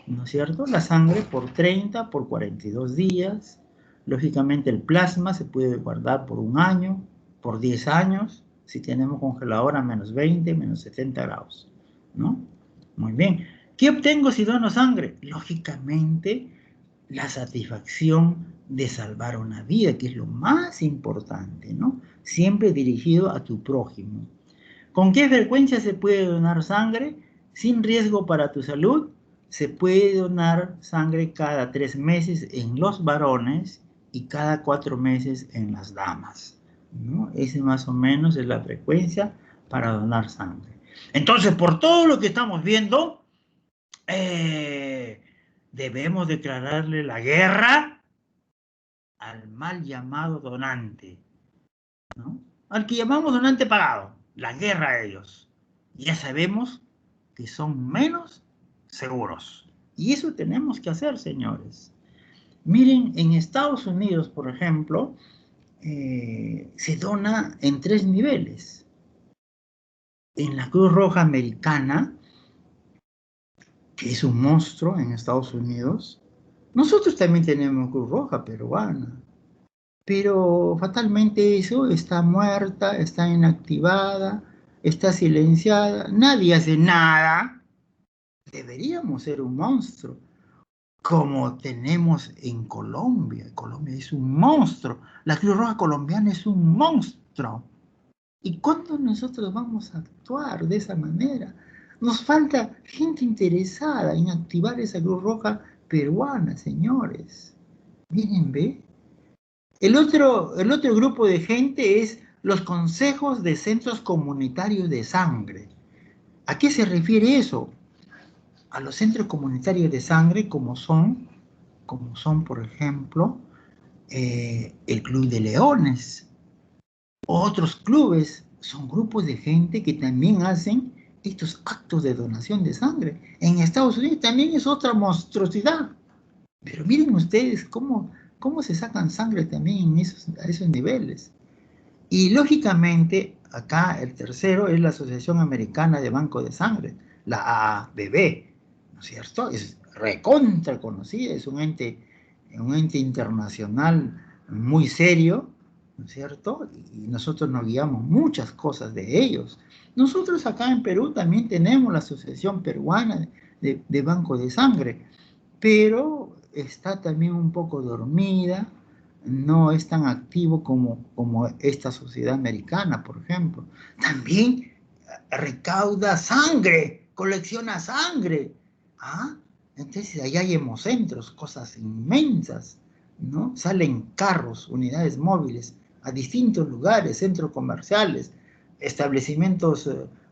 ¿no es cierto? La sangre por 30, por 42 días. Lógicamente el plasma se puede guardar por 1 año, por 10 años, si tenemos congelador a menos 20, menos 70 grados, ¿no? Muy bien. ¿Qué obtengo si dono sangre? Lógicamente, la satisfacción de salvar una vida, que es lo más importante, ¿no? Siempre dirigido a tu prójimo. ¿Con qué frecuencia se puede donar sangre? Sin riesgo para tu salud, se puede donar sangre cada 3 meses en los varones y cada 4 meses en las damas, ¿no? Ese más o menos es la frecuencia para donar sangre. Entonces, por todo lo que estamos viendo, debemos declararle la guerra al mal llamado donante, ¿no? Al que llamamos donante pagado, la guerra a ellos. Ya sabemos que son menos seguros. Y eso tenemos que hacer, señores. Miren, en Estados Unidos, por ejemplo, se dona en 3 niveles. En la Cruz Roja Americana, que es un monstruo en Estados Unidos, nosotros también tenemos Cruz Roja peruana, pero fatalmente eso está muerta, está inactivada, está silenciada, nadie hace nada. Deberíamos ser un monstruo, como tenemos en Colombia. Colombia es un monstruo, la Cruz Roja colombiana es un monstruo. ¿Y cuándo nosotros vamos a actuar de esa manera? Nos falta gente interesada en activar esa Cruz Roja peruana, señores. Miren, ¿ve? El otro grupo de gente es los consejos de centros comunitarios de sangre. ¿A qué se refiere eso? A los centros comunitarios de sangre como son por ejemplo, el Club de Leones. Otros clubes son grupos de gente que también hacen estos actos de donación de sangre. En Estados Unidos también es otra monstruosidad. Pero miren ustedes cómo se sacan sangre también a esos niveles. Y lógicamente, acá el tercero es la Asociación Americana de Banco de Sangre, la AABB, ¿no es cierto? Es recontra conocida, es un ente internacional muy serio, ¿no es cierto? Y nosotros nos guiamos muchas cosas de ellos. Nosotros acá en Perú también tenemos la Asociación Peruana de Banco de Sangre, pero está también un poco dormida, no es tan activo como esta sociedad americana, por ejemplo. También recauda sangre, colecciona sangre. ¿Ah? Entonces allá hay hemocentros, cosas inmensas, ¿no? Salen carros, unidades móviles a distintos lugares, centros comerciales, establecimientos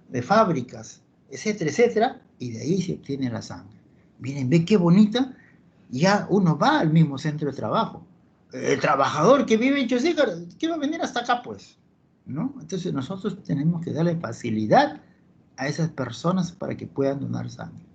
de fábricas, etcétera, etcétera, y de ahí se obtiene la sangre. Miren, ve qué bonita, ya uno va al mismo centro de trabajo. El trabajador que vive en Chosica, ¿qué va a venir hasta acá, pues? ¿No? Entonces nosotros tenemos que darle facilidad a esas personas para que puedan donar sangre.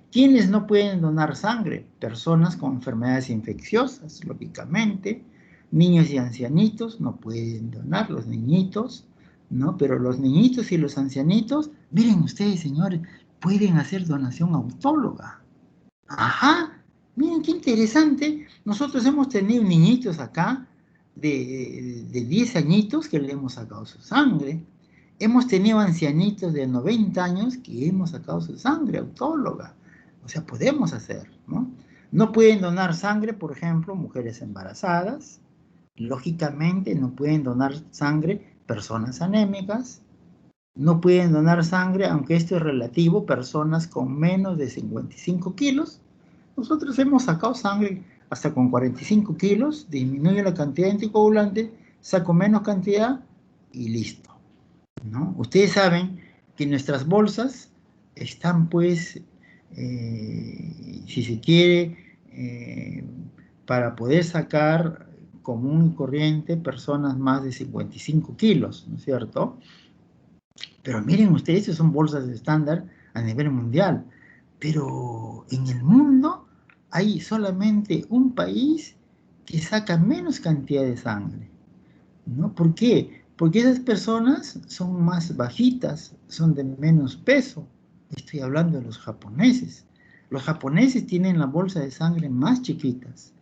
¿Quiénes no pueden donar sangre? Personas con enfermedades infecciosas, lógicamente. Niños y ancianitos no pueden donar, los niñitos, ¿no? Pero los niñitos y los ancianitos, miren ustedes, señores, pueden hacer donación autóloga. Ajá, miren qué interesante. Nosotros hemos tenido niñitos acá de 10 añitos que le hemos sacado su sangre. Hemos tenido ancianitos de 90 años que hemos sacado su sangre autóloga. O sea, podemos hacer, ¿no? No pueden donar sangre, por ejemplo, mujeres embarazadas. Lógicamente, no pueden donar sangre personas anémicas. No pueden donar sangre, aunque esto es relativo, personas con menos de 55 kilos. Nosotros hemos sacado sangre hasta con 45 kilos, disminuye la cantidad de anticoagulante, saco menos cantidad y listo, ¿no? Ustedes saben que nuestras bolsas están, pues, si se quiere, para poder sacar común y corriente personas más de 55 kilos, ¿no es cierto? Pero miren ustedes, esas son bolsas estándar a nivel mundial. Pero en el mundo hay solamente un país que saca menos cantidad de sangre, ¿no? ¿Por qué? Porque esas personas son más bajitas, son de menos peso. Estoy hablando de los japoneses. Los japoneses tienen la bolsa de sangre más chiquitas,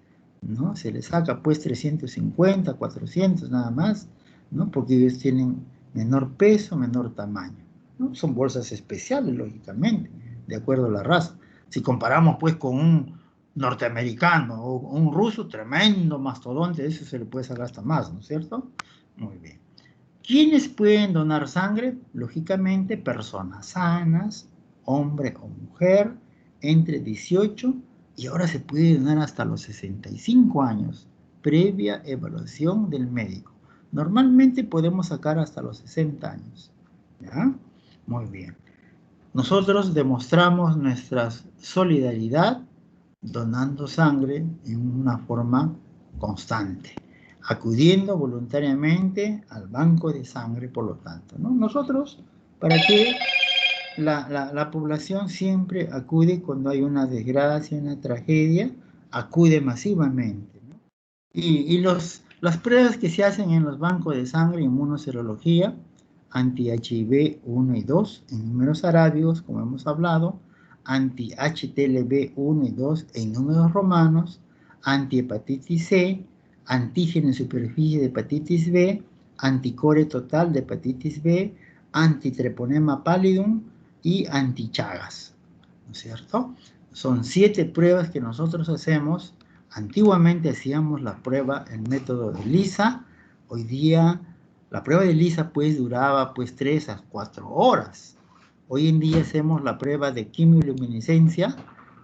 ¿no? Se les saca pues 350, 400 nada más, ¿no? Porque ellos tienen menor peso, menor tamaño, ¿no? Son bolsas especiales, lógicamente, de acuerdo a la raza. Si comparamos, pues, con un norteamericano o un ruso, tremendo mastodonte, eso se le puede sacar hasta más, ¿no es cierto? Muy bien. ¿Quiénes pueden donar sangre? Lógicamente, personas sanas, hombre o mujer, entre 18 y ahora se puede donar hasta los 65 años, previa evaluación del médico. Normalmente podemos sacar hasta los 60 años. ¿Ya? Muy bien. Nosotros demostramos nuestra solidaridad donando sangre en una forma constante, acudiendo voluntariamente al banco de sangre, por lo tanto, ¿no? Nosotros, para que la población siempre acude cuando hay una desgracia, una tragedia, acude masivamente, ¿no? Y las pruebas que se hacen en los bancos de sangre, inmunoserología, anti-HIV 1 y 2 en números arábigos, como hemos hablado, anti-HTLV 1 y 2 en números romanos, anti-hepatitis C, antígeno en superficie de hepatitis B, anticore total de hepatitis B, antitreponema pallidum y antichagas, ¿no es cierto? Son 7 pruebas que nosotros hacemos. Antiguamente hacíamos la prueba en método de ELISA. Hoy día la prueba de ELISA pues duraba pues 3 a 4 horas. Hoy en día hacemos la prueba de quimioluminiscencia,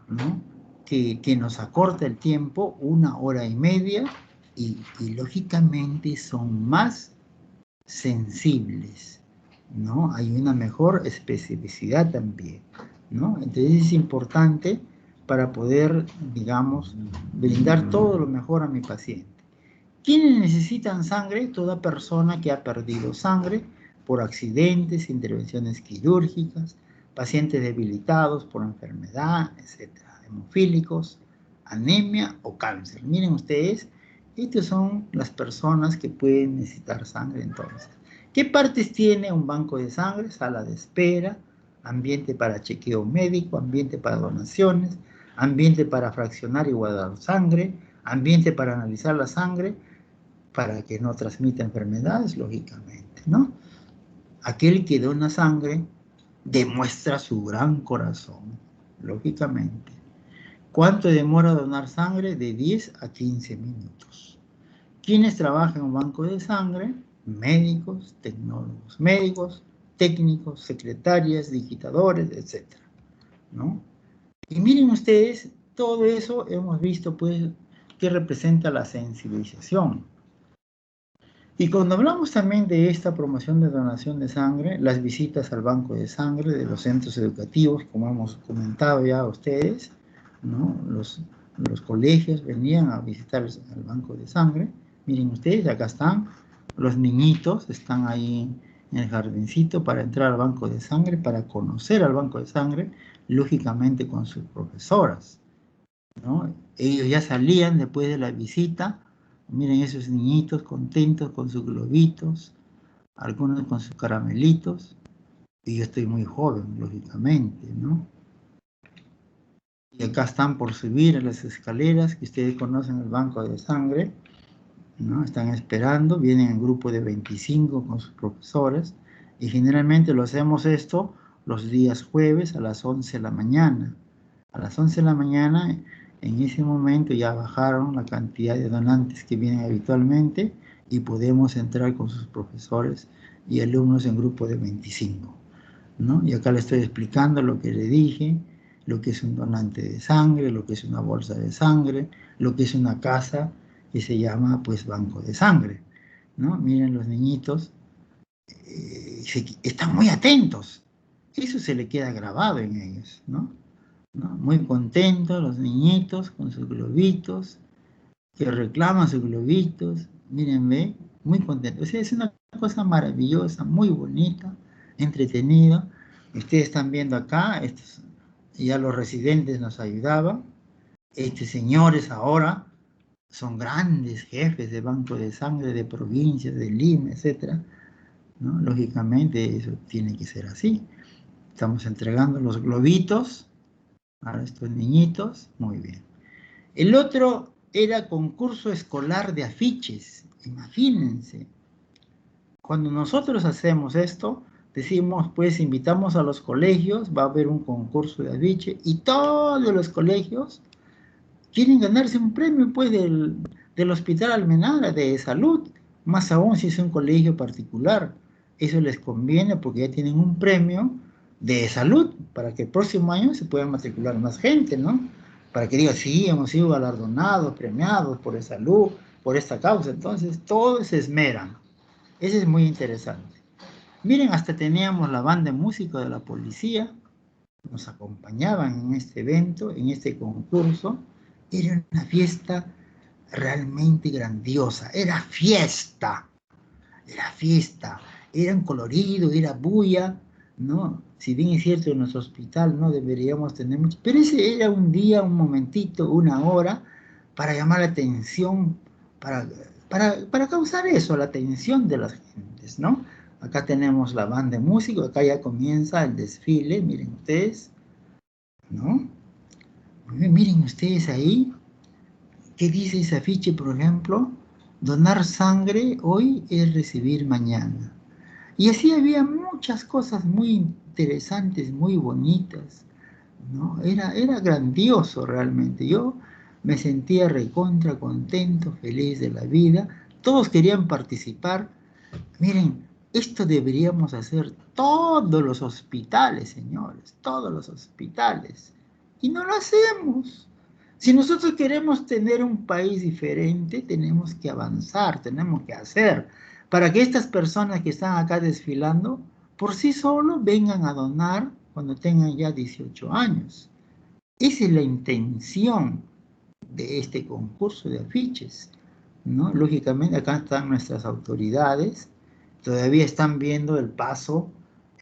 ¿no? que nos acorta el tiempo 1 hora y media y lógicamente son más sensibles, ¿no? Hay una mejor especificidad también, ¿no? Entonces es importante para poder, digamos, brindar todo lo mejor a mi paciente. ¿Quiénes necesitan sangre? Toda persona que ha perdido sangre por accidentes, intervenciones quirúrgicas, pacientes debilitados por enfermedad, etcétera, hemofílicos, anemia o cáncer. Miren ustedes, estas son las personas que pueden necesitar sangre entonces. ¿Qué partes tiene un banco de sangre? Sala de espera, ambiente para chequeo médico, ambiente para donaciones, ambiente para fraccionar y guardar sangre, ambiente para analizar la sangre, para que no transmita enfermedades, lógicamente, ¿no? Aquel que dona sangre demuestra su gran corazón, lógicamente. ¿Cuánto demora donar sangre? De 10 a 15 minutos. ¿Quiénes trabajan en un banco de sangre? Médicos, tecnólogos médicos, técnicos, secretarias, digitadores, etc., ¿no? Y miren ustedes, todo eso hemos visto, pues, que representa la sensibilización. Y cuando hablamos también de esta promoción de donación de sangre, las visitas al banco de sangre de los centros educativos, como hemos comentado ya a ustedes, ¿no? Los colegios venían a visitar el banco de sangre. Miren ustedes, acá están los niñitos, están ahí en el jardincito para entrar al banco de sangre, para conocer al banco de sangre, lógicamente con sus profesoras, ¿no? Ellos ya salían después de la visita. Miren esos niñitos contentos con sus globitos, algunos con sus caramelitos, y yo estoy muy joven, lógicamente, ¿no? Y acá están por subir a las escaleras, que ustedes conocen el banco de sangre, ¿no? Están esperando, vienen en grupo de 25 con sus profesores, y generalmente lo hacemos esto los días jueves a las 11 de la mañana. A las 11 de la mañana, en ese momento ya bajaron la cantidad de donantes que vienen habitualmente y podemos entrar con sus profesores y alumnos en grupo de 25, ¿no? Y acá le estoy explicando lo que le dije, lo que es un donante de sangre, lo que es una bolsa de sangre, lo que es una casa que se llama, pues, banco de sangre, ¿no? Miren los niñitos, están muy atentos. Eso se le queda grabado en ellos, ¿no? ¿No? Muy contentos los niñitos con sus globitos, que reclaman sus globitos, miren, ve, muy contentos. O sea, es una cosa maravillosa, muy bonita, entretenida. Ustedes están viendo acá, ya los residentes nos ayudaban. Señores ahora son grandes jefes de banco de sangre de provincias, de Lima, etc., ¿no? Lógicamente eso tiene que ser así. Estamos entregando los globitos a estos niñitos, muy bien. El otro era concurso escolar de afiches, imagínense. Cuando nosotros hacemos esto, decimos, pues invitamos a los colegios, va a haber un concurso de afiche y todos los colegios quieren ganarse un premio pues del Hospital Almenara de salud, más aún si es un colegio particular. Eso les conviene porque ya tienen un premio de salud para que el próximo año se pueda matricular más gente, ¿no? Para que digan, sí, hemos sido galardonados, premiados por la salud, por esta causa. Entonces, todos se esmeran. Eso es muy interesante. Miren, hasta teníamos la banda de música de la policía, nos acompañaban en este evento, en este concurso. Era una fiesta realmente grandiosa, era fiesta, era un colorido, era bulla, ¿no? Si bien es cierto, en nuestro hospital no deberíamos tener mucho, pero ese era un día, un momentito, una hora, para llamar la atención, para causar eso, la atención de las gentes, ¿no? Acá tenemos la banda de músicos, acá ya comienza el desfile, miren ustedes, ¿no? Miren ustedes ahí, ¿qué dice ese afiche, por ejemplo? Donar sangre hoy es recibir mañana. Y así había muchas cosas muy interesantes, muy bonitas, ¿no? Era grandioso realmente. Yo me sentía recontra, contento, feliz de la vida. Todos querían participar. Miren, esto deberíamos hacer todos los hospitales, señores, todos los hospitales. Y no lo hacemos. Si nosotros queremos tener un país diferente, tenemos que avanzar, tenemos que hacer, para que estas personas que están acá desfilando, por sí solos vengan a donar cuando tengan ya 18 años. Esa es la intención de este concurso de afiches, ¿no? Lógicamente acá están nuestras autoridades, todavía están viendo el paso,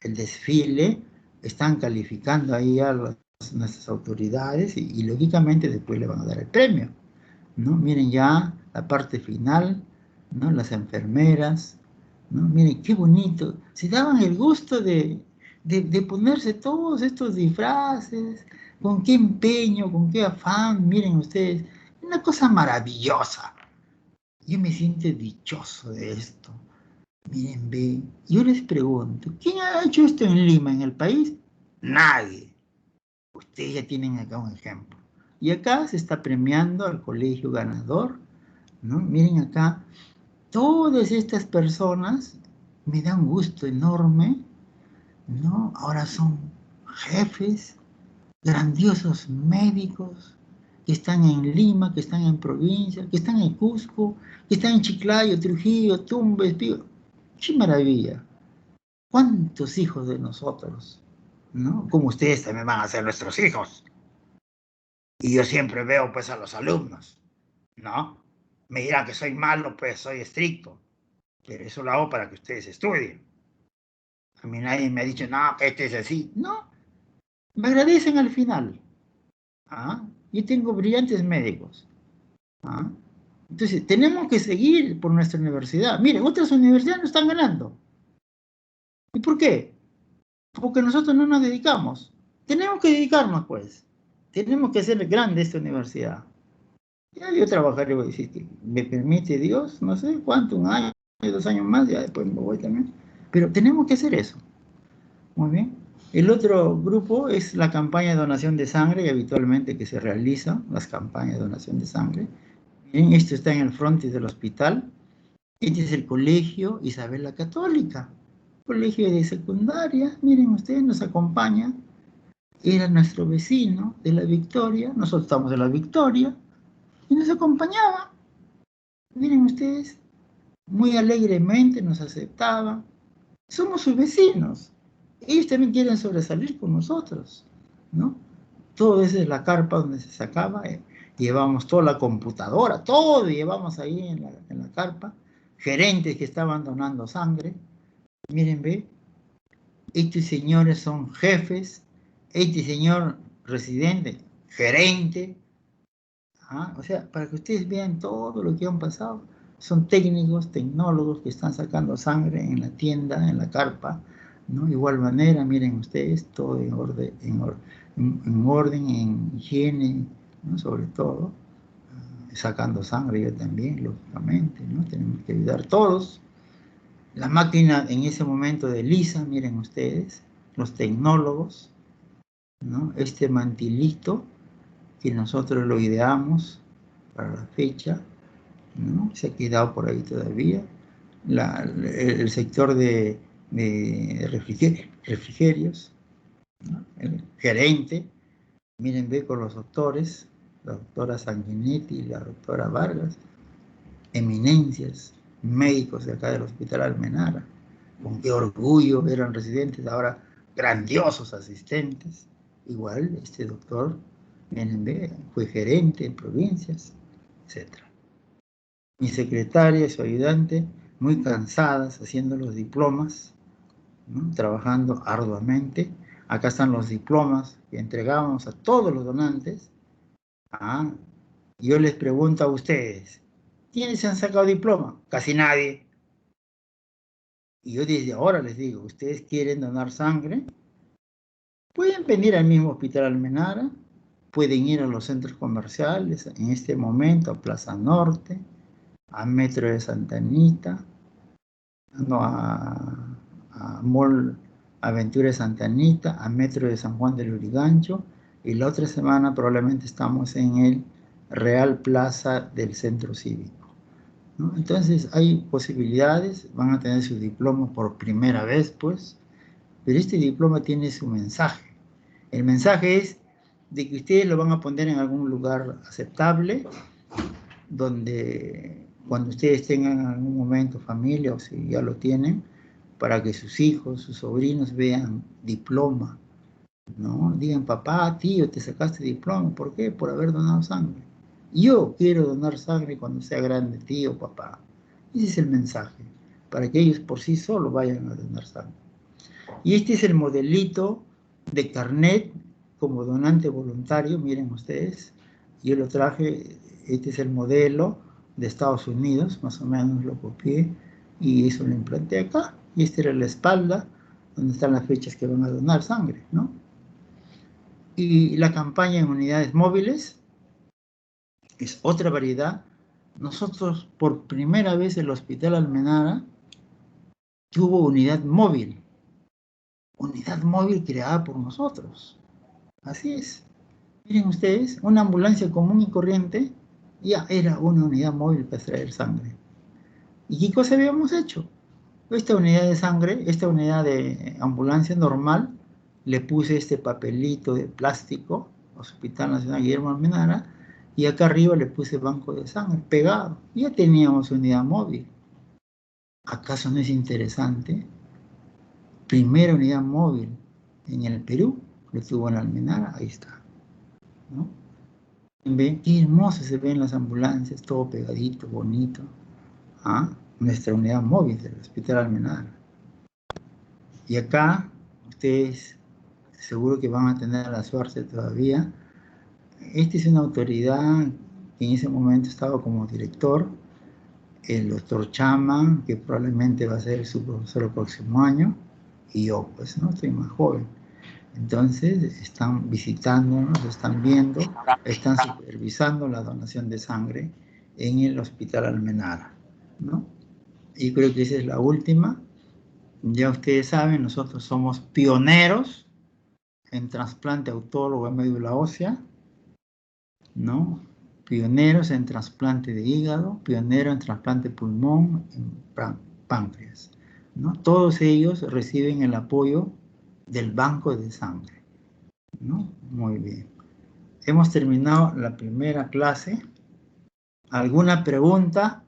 el desfile, están calificando ahí a nuestras autoridades y lógicamente después le van a dar el premio, ¿no? Miren ya la parte final, ¿no? Las enfermeras, ¿no? Miren qué bonito, se daban el gusto de ponerse todos estos disfraces, con qué empeño, con qué afán, miren ustedes, una cosa maravillosa. Yo me siento dichoso de esto. Miren, ve, yo les pregunto, ¿quién ha hecho esto en Lima, en el país? Nadie. Ustedes ya tienen acá un ejemplo. Y acá se está premiando al colegio ganador, ¿no? Miren acá, todas estas personas me dan un gusto enorme, ¿no? Ahora son jefes, grandiosos médicos, que están en Lima, que están en provincia, que están en Cusco, que están en Chiclayo, Trujillo, Tumbes, Pío. ¡Qué maravilla! ¿Cuántos hijos de nosotros, ¿no? Como ustedes también van a ser nuestros hijos. Y yo siempre veo pues a los alumnos, ¿no? Me dirán que soy malo, pues soy estricto, pero eso lo hago para que ustedes estudien. A mí nadie me ha dicho, no, que este es así. No, me agradecen al final. ¿Ah? Yo tengo brillantes médicos. ¿Ah? Entonces, tenemos que seguir por nuestra universidad. Miren, otras universidades no están ganando. ¿Y por qué? Porque nosotros no nos dedicamos. Tenemos que dedicarnos, pues. Tenemos que hacer grande esta universidad. Ya yo trabajaré, voy a decir que me permite Dios, no sé cuánto, un año, 2 años más, ya después me voy también. Pero tenemos que hacer eso. Muy bien. El otro grupo es la campaña de donación de sangre, habitualmente que se realiza, las campañas de donación de sangre. Miren, esto está en el frontis del hospital. Este es el colegio Isabel la Católica, colegio de secundaria. Miren ustedes, nos acompaña. Era nuestro vecino de la Victoria, nosotros estamos de la Victoria, y nos acompañaba. Miren ustedes, muy alegremente nos aceptaban. Somos sus vecinos. Ellos también quieren sobresalir con nosotros, ¿no? Todo eso es la carpa donde se sacaba. Llevamos toda la computadora, todo llevamos ahí en la carpa. Gerentes que estaban donando sangre. Miren, ve, estos señores son jefes, este señor residente, gerente. ¿Ah? O sea, para que ustedes vean todo lo que han pasado. Son técnicos, tecnólogos que están sacando sangre en la tienda, en la carpa, ¿no? Igual manera, miren ustedes, todo en orden, en higiene, ¿no? Sobre todo, sacando sangre yo también, lógicamente, ¿no? Tenemos que ayudar todos. La máquina en ese momento de Lisa, miren ustedes, los tecnólogos, ¿no? Este mantilito que nosotros lo ideamos para la fecha, ¿no? Se ha quedado por ahí todavía. El sector de refrigerios, ¿no? El gerente, miren, ve con los doctores, la doctora Sanguinetti y la doctora Vargas, eminencias, médicos de acá del Hospital Almenara, con qué orgullo eran residentes, ahora grandiosos asistentes. Igual este doctor, miren, ve, fue gerente en provincias, etc. Mi secretaria y su ayudante, muy cansadas haciendo los diplomas, ¿no? Trabajando arduamente. Acá están los diplomas que entregábamos a todos los donantes. Yo les pregunto a ustedes, ¿quiénes se han sacado diploma? Casi nadie. Y yo desde ahora les digo, ¿ustedes quieren donar sangre? Pueden venir al mismo Hospital Almenara, pueden ir a los centros comerciales, en este momento a Plaza Norte, a Metro de Santa Anita, no, a Mall Aventura de Santa Anita, a Metro de San Juan del Lurigancho, y la otra semana probablemente estamos en el Real Plaza del Centro Cívico, ¿no? Entonces hay posibilidades, van a tener su diploma por primera vez, pues, pero este diploma tiene su mensaje. El mensaje es de que ustedes lo van a poner en algún lugar aceptable, donde cuando ustedes tengan en algún momento familia, o si ya lo tienen, para que sus hijos, sus sobrinos vean diploma, ¿no? Digan, papá, tío, te sacaste diploma. ¿Por qué? Por haber donado sangre. Yo quiero donar sangre cuando sea grande, tío, papá. Ese es el mensaje, para que ellos por sí solos vayan a donar sangre. Y este es el modelito de carnet como donante voluntario, miren ustedes. Yo lo traje, este es el modelo de Estados Unidos, más o menos lo copié y eso lo implanté acá. Y esta era la espalda, donde están las fechas que van a donar sangre, ¿no? Y la campaña en unidades móviles es otra variedad. Nosotros, por primera vez, el Hospital Almenara tuvo unidad móvil creada por nosotros. Así es. Miren ustedes, una ambulancia común y corriente ya era una unidad móvil para extraer sangre. ¿Y qué cosa habíamos hecho? Esta unidad de sangre, esta unidad de ambulancia normal, le puse este papelito de plástico, Hospital Nacional Guillermo Almenara, y acá arriba le puse banco de sangre, pegado. Ya teníamos unidad móvil. ¿Acaso no es interesante? Primera unidad móvil en el Perú, lo tuvo en Almenara, ahí está, ¿no? ¿Ven? Qué hermoso se ven las ambulancias, todo pegadito, bonito. Nuestra unidad móvil del Hospital Almenara. Y acá, ustedes seguro que van a tener la suerte todavía. Esta es una autoridad que en ese momento estaba como director, el doctor Chama, que probablemente va a ser su profesor el próximo año, y yo, pues, ¿no? Estoy más joven. Entonces, están visitándonos, están viendo, están supervisando la donación de sangre en el Hospital Almenara, ¿no? Y creo que esa es la última. Ya ustedes saben, nosotros somos pioneros en trasplante autólogo de médula ósea, ¿no? Pioneros en trasplante de hígado, pioneros en trasplante de pulmón, en páncreas, ¿no? Todos ellos reciben el apoyo del banco de sangre, ¿no? Muy bien. Hemos terminado la primera clase. ¿Alguna pregunta?